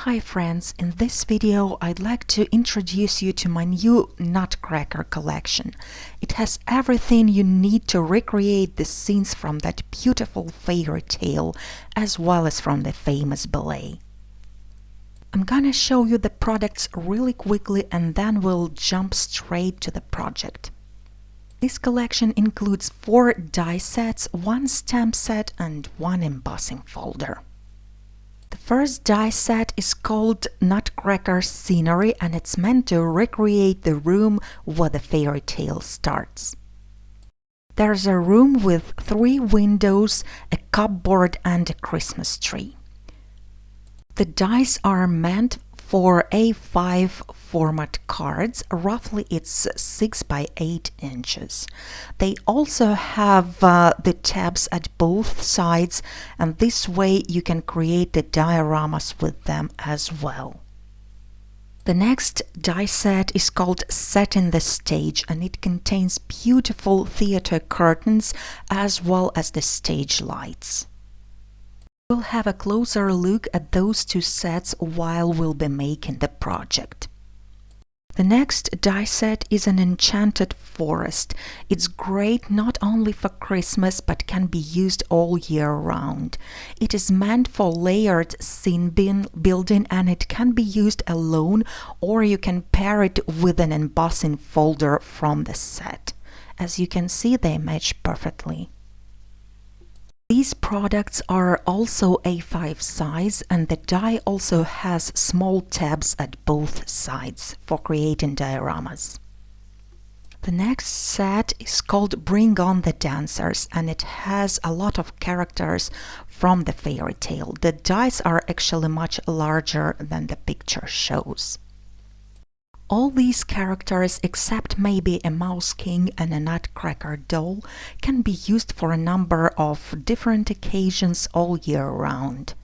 Hi friends, in this video I'd like to introduce you to my new Nutcracker collection. It has everything you need to recreate the scenes from that beautiful fairy tale as well as from the famous ballet. I'm gonna show you the products really quickly and then we'll jump straight to the project. This collection includes 4 die sets, 1 stamp set and 1 embossing folder. The first die set is called Nutcracker Scenery and it's meant to recreate the room where the fairy tale starts. There's a room with 3 windows, a cupboard and a Christmas tree. The dies are meant for A5 format cards, roughly it's 6 by 8 inches. They also have the tabs at both sides, and this way you can create the dioramas with them as well. The next die set is called Setting the Stage and it contains beautiful theater curtains as well as the stage lights. We'll have a closer look at those 2 sets while we'll be making the project. The next die set is an enchanted forest. It's great not only for Christmas but can be used all year round. It is meant for layered scene building and it can be used alone or you can pair it with an embossing folder from the set. As you can see, they match perfectly. These products are also A5 size and the die also has small tabs at both sides for creating dioramas. The next set is called Bring on the Dancers and it has a lot of characters from the fairy tale. The dies are actually much larger than the picture shows. All these characters, except maybe a Mouse King and a Nutcracker doll, can be used for a number of different occasions all year round.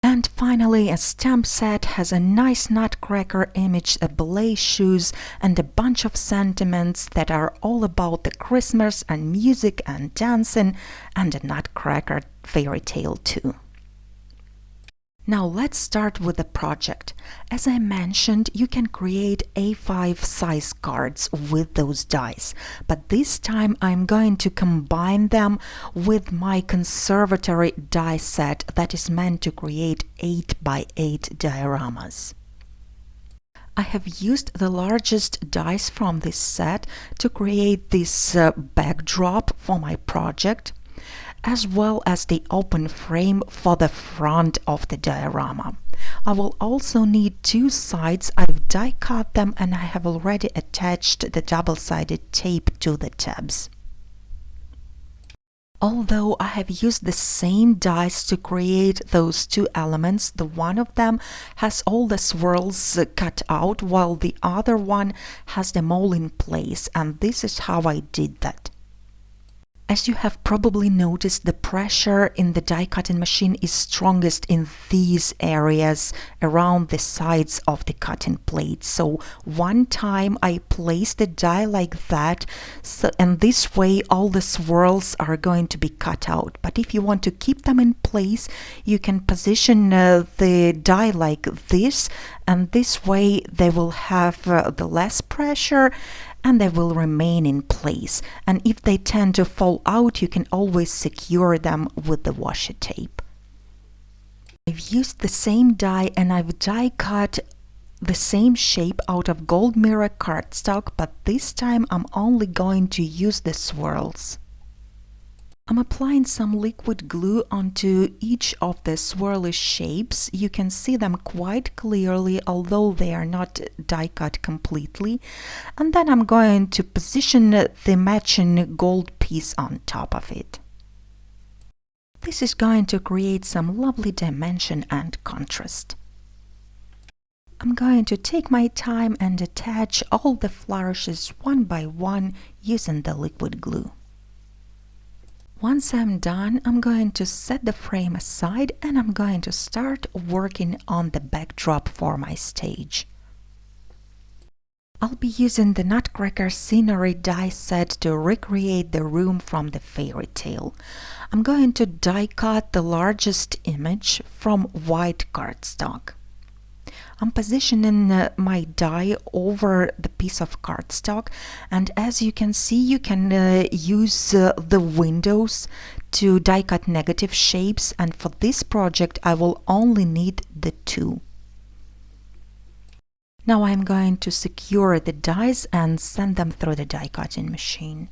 And finally, a stamp set has a nice Nutcracker image, a ballet shoes, and a bunch of sentiments that are all about the Christmas and music and dancing and a Nutcracker fairy tale too. Now let's start with the project. As I mentioned, you can create A5 size cards with those dies, but this time I'm going to combine them with my Conservatory die set that is meant to create 8 by 8 dioramas. I have used the largest dies from this set to create this backdrop for my project, as well as the open frame for the front of the diorama. I will also need 2 sides. I've die cut them and I have already attached the double-sided tape to the tabs. Although I have used the same dies to create those 2 elements, the one of them has all the swirls cut out while the other one has them all in place, and this is how I did that. As you have probably noticed, the pressure in the die cutting machine is strongest in these areas around the sides of the cutting plate. So one time I placed the die like that, and this way all the swirls are going to be cut out. But if you want to keep them in place, you can position the die like this, and this way they will have the less pressure and they will remain in place. And if they tend to fall out, you can always secure them with the washi tape. I've used the same die and I've die cut the same shape out of gold mirror cardstock, but this time I'm only going to use the swirls. I'm applying some liquid glue onto each of the swirly shapes. You can see them quite clearly, although they are not die cut completely. And then I'm going to position the matching gold piece on top of it. This is going to create some lovely dimension and contrast. I'm going to take my time and attach all the flourishes one by one using the liquid glue. Once I'm done, I'm going to set the frame aside and I'm going to start working on the backdrop for my stage. I'll be using the Nutcracker scenery die set to recreate the room from the fairy tale. I'm going to die cut the largest image from white cardstock. I'm positioning my die over the piece of cardstock, and as you can see, you can use the windows to die cut negative shapes, and for this project I will only need the two. Now I'm going to secure the dies and send them through the die cutting machine.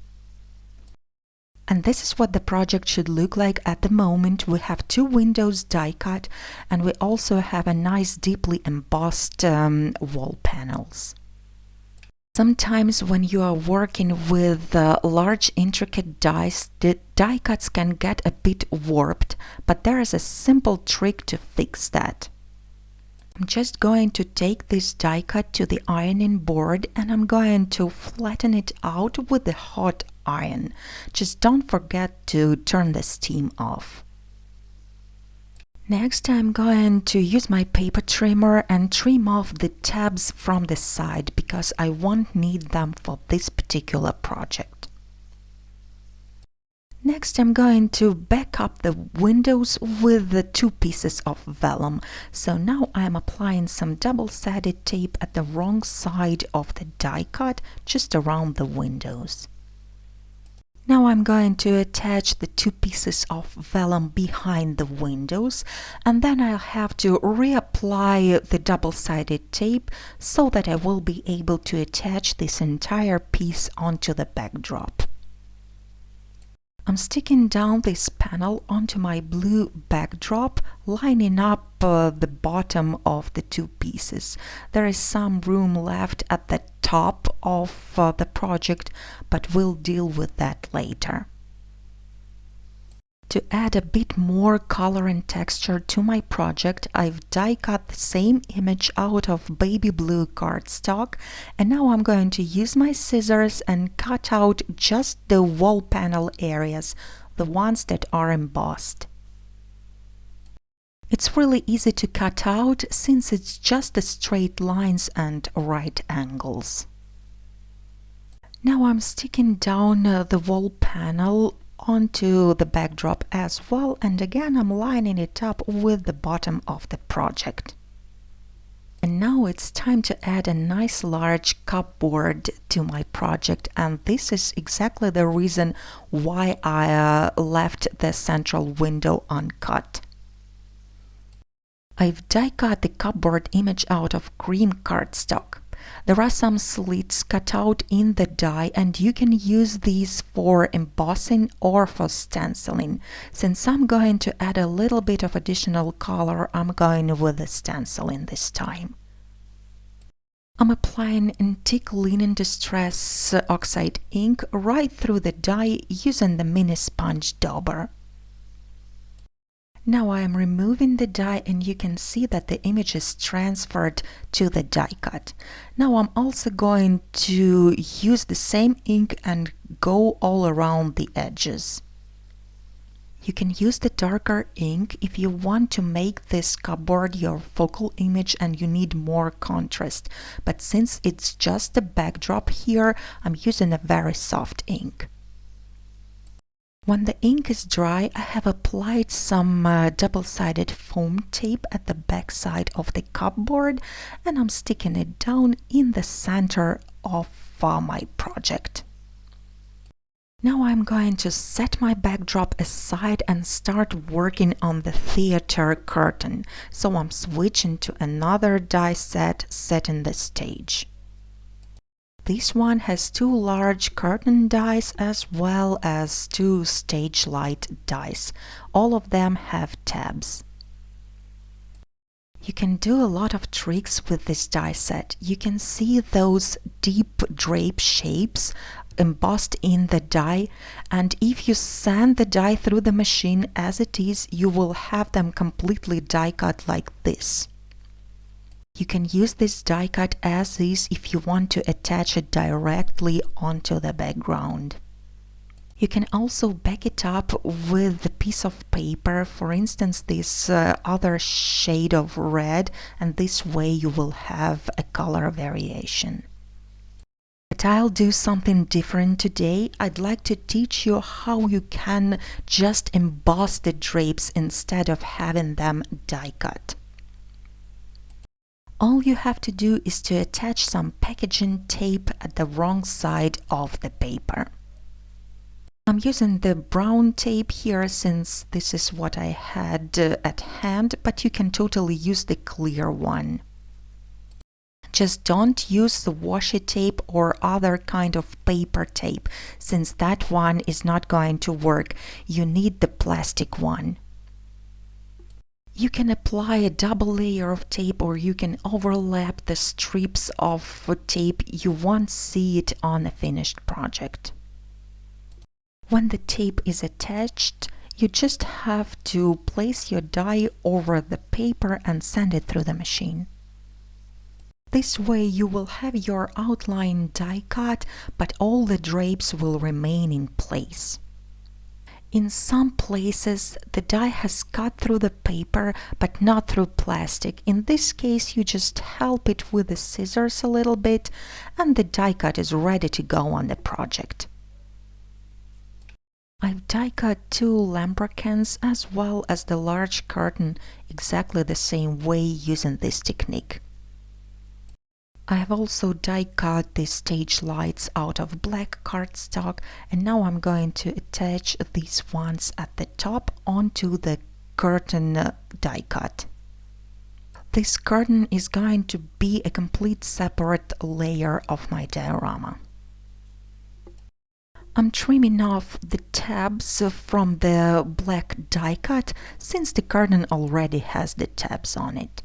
And this is what the project should look like at the moment. We have two windows die cut, and we also have a nice deeply embossed wall panels. Sometimes when you are working with large intricate dies, the die cuts can get a bit warped, but there is a simple trick to fix that. I'm just going to take this die cut to the ironing board and I'm going to flatten it out with the hot iron. Just don't forget to turn the steam off. Next, I'm going to use my paper trimmer and trim off the tabs from the side because I won't need them for this particular project. Next, I'm going to back up the windows with the two pieces of vellum. So now I'm applying some double-sided tape at the wrong side of the die cut, just around the windows. Now I'm going to attach the two pieces of vellum behind the windows, and then I'll have to reapply the double-sided tape so that I will be able to attach this entire piece onto the backdrop. I'm sticking down this panel onto my blue backdrop, lining up the bottom of the two pieces. There is some room left at the top of the project, but we'll deal with that later. To add a bit more color and texture to my project, I've die cut the same image out of baby blue cardstock, and now I'm going to use my scissors and cut out just the wall panel areas, the ones that are embossed. It's really easy to cut out since it's just the straight lines and right angles. Now I'm sticking down the wall panel onto the backdrop as well, and again I'm lining it up with the bottom of the project. And now it's time to add a nice large cupboard to my project, and this is exactly the reason why I left the central window uncut. I've die cut the cupboard image out of green cardstock. There are some slits cut out in the die, and you can use these for embossing or for stenciling. Since I'm going to add a little bit of additional color, I'm going with the stenciling this time. I'm applying Antique Linen Distress Oxide ink right through the die using the mini sponge dauber. Now I am removing the die, and you can see that the image is transferred to the die cut. Now I'm also going to use the same ink and go all around the edges. You can use the darker ink if you want to make this cupboard your focal image and you need more contrast, but since it's just a backdrop here, I'm using a very soft ink. When the ink is dry, I have applied some double-sided foam tape at the back side of the cupboard, and I'm sticking it down in the center of my project. Now I'm going to set my backdrop aside and start working on the theater curtain. So I'm switching to another die set in the stage. This one has two large curtain dies as well as two stage light dies. All of them have tabs. You can do a lot of tricks with this die set. You can see those deep drape shapes embossed in the die, and if you sand the die through the machine as it is, you will have them completely die cut like this. You can use this die cut as is if you want to attach it directly onto the background. You can also back it up with a piece of paper, for instance this other shade of red, and this way you will have a color variation. But I'll do something different today. I'd like to teach you how you can just emboss the drapes instead of having them die cut. All you have to do is to attach some packaging tape at the wrong side of the paper. I'm using the brown tape here since this is what I had at hand, but you can totally use the clear one. Just don't use the washi tape or other kind of paper tape, since that one is not going to work. You need the plastic one. You can apply a double layer of tape, or you can overlap the strips of tape. You won't see it on a finished project. When the tape is attached, you just have to place your die over the paper and send it through the machine. This way you will have your outline die cut, but all the drapes will remain in place. In some places the die has cut through the paper but not through plastic. In this case you just help it with the scissors a little bit and the die cut is ready to go on the project. I've die cut 2 lambrequins as well as the large curtain exactly the same way using this technique. I have also die cut the stage lights out of black cardstock, and now I'm going to attach these ones at the top onto the curtain die cut. This curtain is going to be a complete separate layer of my diorama. I'm trimming off the tabs from the black die cut since the curtain already has the tabs on it.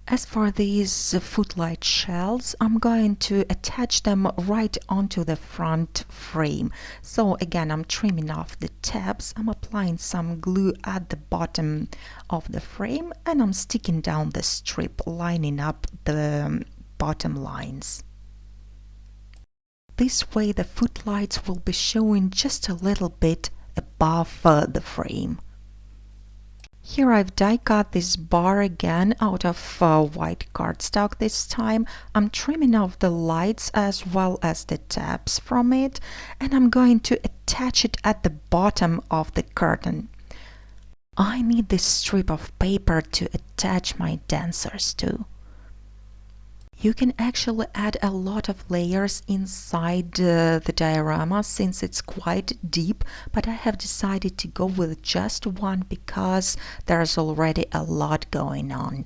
As for these footlight shells, I'm going to attach them right onto the front frame. So again, I'm trimming off the tabs, I'm applying some glue at the bottom of the frame, and I'm sticking down the strip, lining up the bottom lines. This way the footlights will be showing just a little bit above the frame. Here I've die cut this bar again out of white cardstock this time. I'm trimming off the lights as well as the tabs from it, and I'm going to attach it at the bottom of the curtain. I need this strip of paper to attach my dancers to. You can actually add a lot of layers inside the diorama since it's quite deep, but I have decided to go with just one because there's already a lot going on.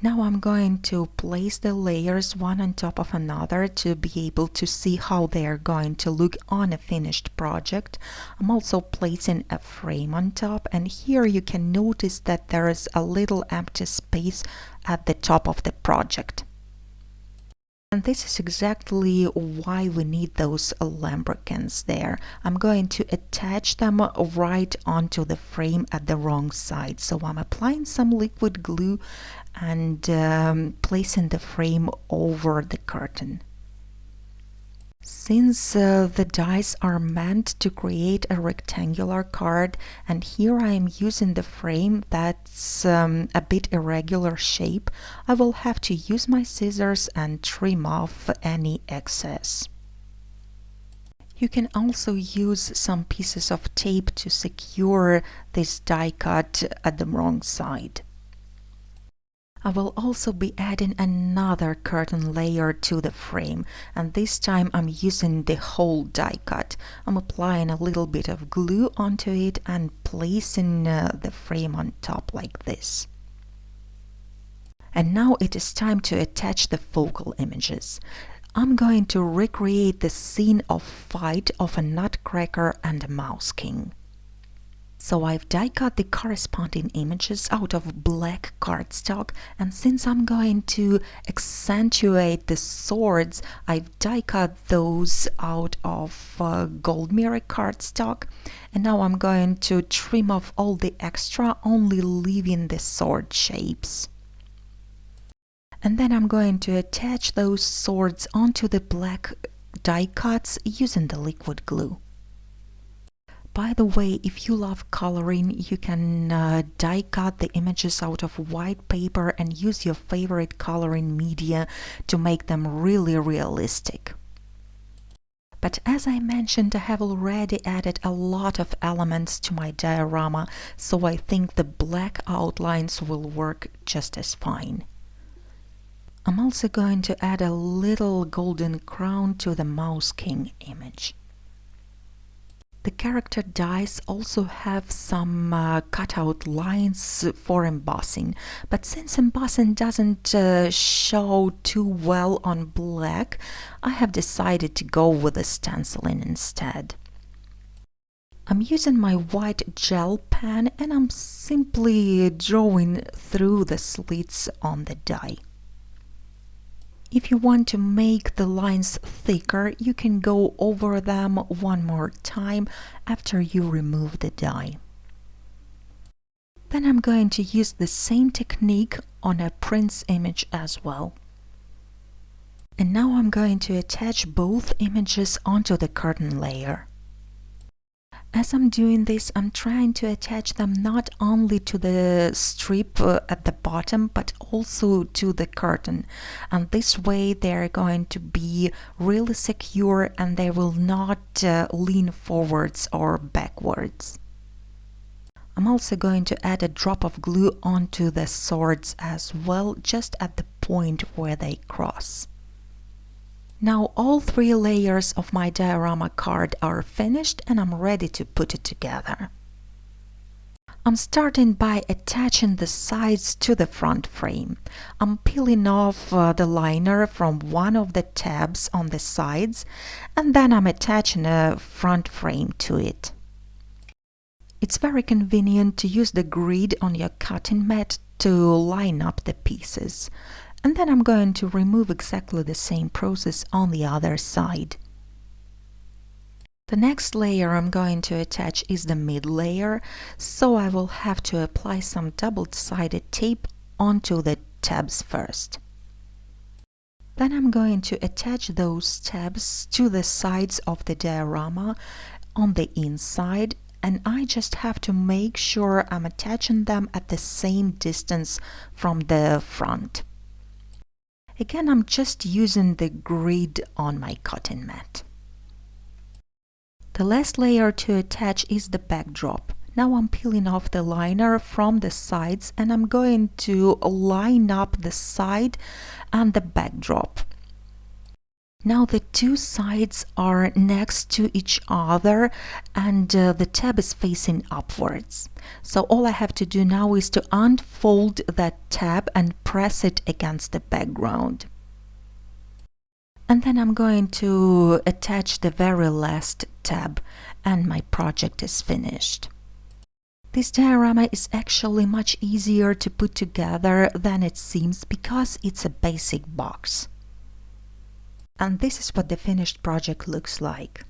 Now I'm going to place the layers one on top of another to be able to see how they are going to look on a finished project. I'm also placing a frame on top, and here you can notice that there is a little empty space at the top of the project. And this is exactly why we need those lambrequins there. I'm going to attach them right onto the frame at the wrong side. So I'm applying some liquid glue and placing the frame over the curtain. Since the dies are meant to create a rectangular card, and here I am using the frame that's a bit irregular shape, I will have to use my scissors and trim off any excess. You can also use some pieces of tape to secure this die cut at the wrong side. I will also be adding another curtain layer to the frame, and this time I'm using the whole die cut. I'm applying a little bit of glue onto it and placing the frame on top like this. And now it is time to attach the focal images. I'm going to recreate the scene of fight of a Nutcracker and a Mouse King. So I've die cut the corresponding images out of black cardstock, and since I'm going to accentuate the swords, I've die cut those out of gold mirror cardstock, and now I'm going to trim off all the extra, only leaving the sword shapes. And then I'm going to attach those swords onto the black die cuts using the liquid glue. By the way, if you love coloring, you can die cut the images out of white paper and use your favorite coloring media to make them really realistic. But as I mentioned, I have already added a lot of elements to my diorama, so I think the black outlines will work just as fine. I'm also going to add a little golden crown to the Mouse King image. The character dies also have some cutout lines for embossing, but since embossing doesn't show too well on black, I have decided to go with the stenciling instead. I'm using my white gel pen and I'm simply drawing through the slits on the die. If you want to make the lines thicker, you can go over them one more time after you remove the die. Then I'm going to use the same technique on a prince image as well. And now I'm going to attach both images onto the curtain layer. As I'm doing this, I'm trying to attach them not only to the strip at the bottom, but also to the curtain. And this way they're going to be really secure and they will not lean forwards or backwards. I'm also going to add a drop of glue onto the swords as well, just at the point where they cross. Now all 3 layers of my diorama card are finished and I'm ready to put it together. I'm starting by attaching the sides to the front frame. I'm peeling off the liner from one of the tabs on the sides and then I'm attaching a front frame to it. It's very convenient to use the grid on your cutting mat to line up the pieces. And then I'm going to remove exactly the same process on the other side. The next layer I'm going to attach is the mid layer, so I will have to apply some double-sided tape onto the tabs first. Then I'm going to attach those tabs to the sides of the diorama on the inside, and I just have to make sure I'm attaching them at the same distance from the front. Again, I'm just using the grid on my cutting mat. The last layer to attach is the backdrop. Now I'm peeling off the liner from the sides and I'm going to line up the side and the backdrop. Now the 2 sides are next to each other and the tab is facing upwards. So all I have to do now is to unfold that tab and press it against the background. And then I'm going to attach the very last tab and my project is finished. This diorama is actually much easier to put together than it seems because it's a basic box. And this is what the finished project looks like.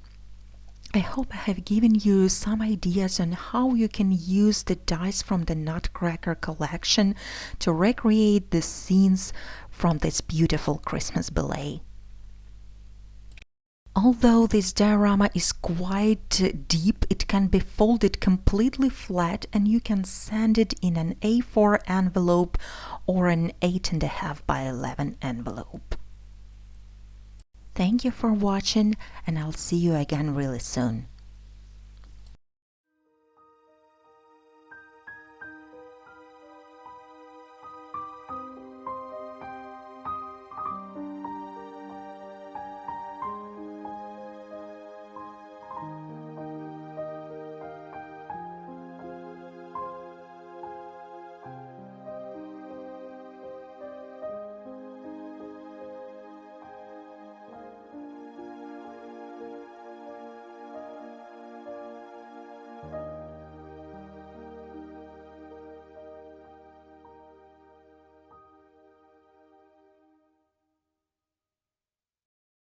I hope I have given you some ideas on how you can use the dies from the Nutcracker collection to recreate the scenes from this beautiful Christmas ballet. Although this diorama is quite deep, it can be folded completely flat and you can send it in an A4 envelope or an 8.5 by 11 envelope. Thank you for watching and I'll see you again really soon.